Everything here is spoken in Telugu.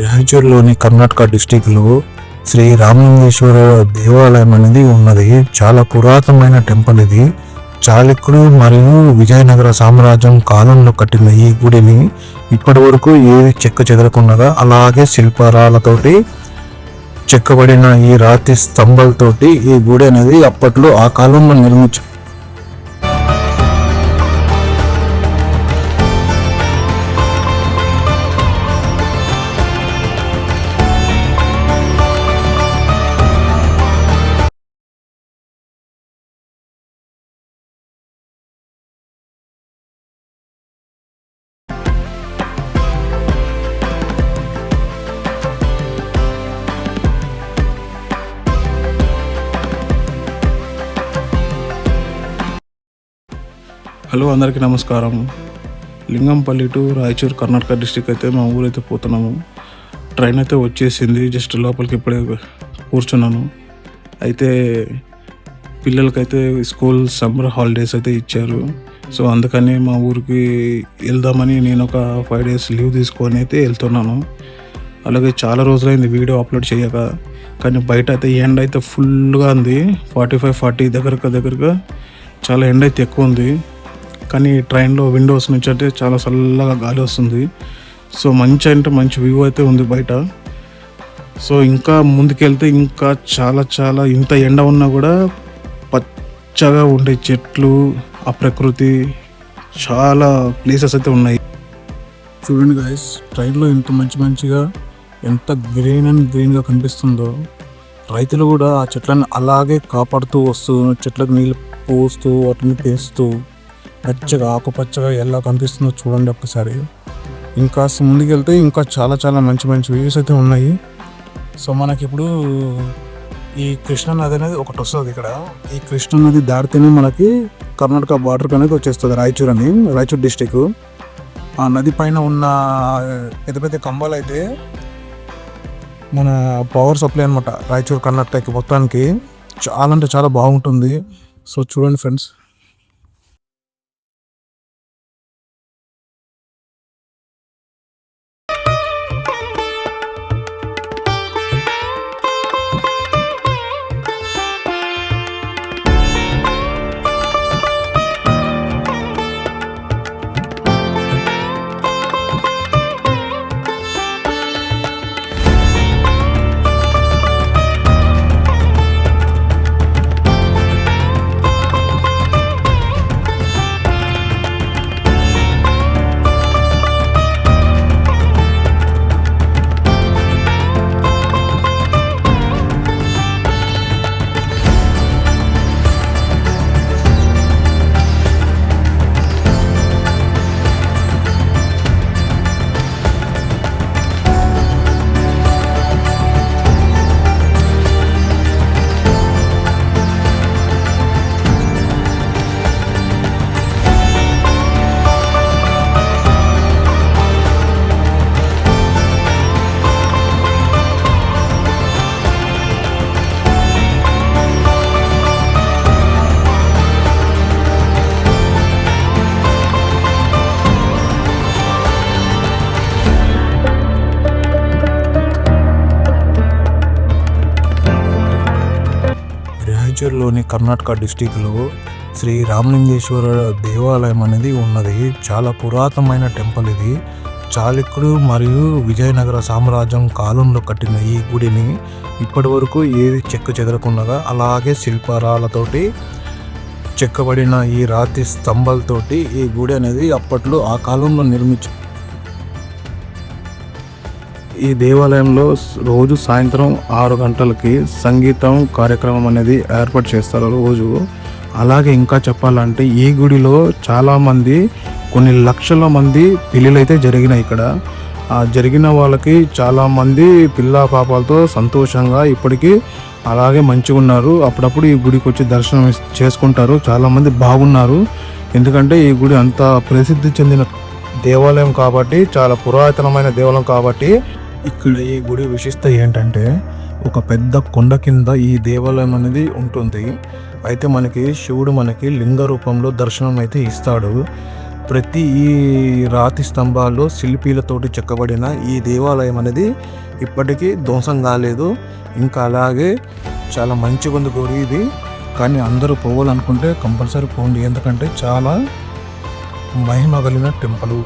రాయచూరులోని కర్ణాటక డిస్టిక్లో శ్రీ రామలింగేశ్వర దేవాలయం అనేది ఉన్నది. చాలా పురాతనమైన టెంపుల్ ఇది. చాళుక్యులు మరియు విజయనగర సామ్రాజ్యం కాలంలో కట్టిన ఈ గుడిని ఇప్పటి వరకు ఏది చెక్క చెదరకుండా అలాగే శిల్పారాలతోటి చెక్కబడిన ఈ రాతి స్తంభాలతోటి ఈ గుడి అనేది అప్పట్లో ఆ కాలంలో నిర్మించారు. హలో, అందరికీ నమస్కారం. లింగంపల్లి టు రాయచూర్ కర్ణాటక డిస్టిక్ అయితే మా ఊరైతే పోతున్నాము. ట్రైన్ అయితే వచ్చేసింది. జస్ట్ లోపలికి ఇప్పుడే కూర్చున్నాను. అయితే పిల్లలకైతే స్కూల్ సమ్మర్ హాలిడేస్ అయితే ఇచ్చారు. సో అందుకని మా ఊరికి వెళ్దామని నేను ఒక 5 days లీవ్ తీసుకొని అయితే వెళ్తున్నాను. అలాగే చాలా రోజులైంది వీడియో అప్లోడ్ చేయక. కానీ బయట అయితే ఎండ అయితే ఫుల్గా ఉంది. 45-40 దగ్గరగా చాలా ఎండ అయితే ఎక్కువ ఉంది. కానీ ట్రైన్లో విండోస్ నుంచి అంటే చాలా చల్లగా గాలి వస్తుంది. సో మంచి వ్యూ అయితే ఉంది బయట. సో ఇంకా ముందుకెళ్తే ఇంకా చాలా ఇంత ఎండ ఉన్నా కూడా పచ్చగా ఉండే చెట్లు, ఆ ప్రకృతి, చాలా ప్లేసెస్ అయితే ఉన్నాయి. చూడండి గైస్, ట్రైన్లో ఇంత మంచిగా ఎంత గ్రీన్గా కనిపిస్తుందో. రైతులు కూడా ఆ చెట్లను అలాగే కాపాడుతూ వస్తూ, చెట్లకు నీళ్ళు పోస్తూ, వాటిని పెంచుతూ పచ్చగా ఆకుపచ్చగా ఎలా కనిపిస్తుందో చూడండి ఒక్కసారి. ఇంకా ముందుకెళ్తే ఇంకా చాలా మంచి వ్యూస్ అయితే ఉన్నాయి. సో మనకి ఇప్పుడు ఈ కృష్ణా నది అనేది ఒకటి వస్తుంది ఇక్కడ. ఈ కృష్ణా నది దాటితేనే మనకి కర్ణాటక బార్డర్ అనేది వచ్చేస్తుంది రాయచూర్ డిస్టిక్. ఆ నది పైన ఉన్న పెద్ద కంబాలు అయితే మన పవర్ సప్లై అనమాట. రాయచూర్ కర్ణాటకకి మొత్తానికి చాలా బాగుంటుంది. సో చూడండి ఫ్రెండ్స్. రాయచూరులోని కర్ణాటక డిస్టిక్లో శ్రీ రామలింగేశ్వర దేవాలయం అనేది ఉన్నది. చాలా పురాతనమైన టెంపుల్ ఇది. చాళుక్యులు మరియు విజయనగర సామ్రాజ్యం కాలంలో కట్టిన ఈ గుడిని ఇప్పటి వరకు ఏది చెక్క చెదరకుండా అలాగే శిల్పారాలతోటి చెక్కబడిన ఈ రాతి స్తంభాలతోటి ఈ గుడి అనేది అప్పట్లో ఆ కాలంలో నిర్మించారు. ఈ దేవాలయంలో రోజు సాయంత్రం 6 గంటలకి సంగీతం కార్యక్రమం అనేది ఏర్పాటు చేస్తారు రోజు. అలాగే ఇంకా చెప్పాలంటే ఈ గుడిలో చాలామంది, కొన్ని లక్షల మంది పెళ్ళిళ్ళైతే జరిగినాయి ఇక్కడ. ఆ జరిగిన వాళ్ళకి చాలామంది పిల్ల పాపాలతో సంతోషంగా ఇప్పటికీ అలాగే మంచిగా ఉన్నారు. అప్పుడప్పుడు ఈ గుడికి వచ్చి దర్శనం చేసుకుంటారు. చాలామంది బాగున్నారు. ఎందుకంటే ఈ గుడి అంత ప్రసిద్ధి చెందిన దేవాలయం కాబట్టి, చాలా పురాతనమైన దేవాలయం కాబట్టి. ఇక్కడ ఈ గుడి విశిష్టత ఏంటంటే, ఒక పెద్ద కొండ కింద ఈ దేవాలయం అనేది ఉంటుంది. అయితే మనకి శివుడు లింగ రూపంలో దర్శనం అయితే ఇస్తాడు. ప్రతి ఈ రాతి స్తంభాల్లో శిల్పీలతోటి చెక్కబడిన ఈ దేవాలయం అనేది ఇప్పటికీ ధ్వంసం కాలేదు. ఇంకా అలాగే చాలా మంచిగా ఉంది గుడి ఇది. కానీ అందరూ పోవాలనుకుంటే కంపల్సరీ పోండి, ఎందుకంటే చాలా మహిమ కలిగిన టెంపుల్.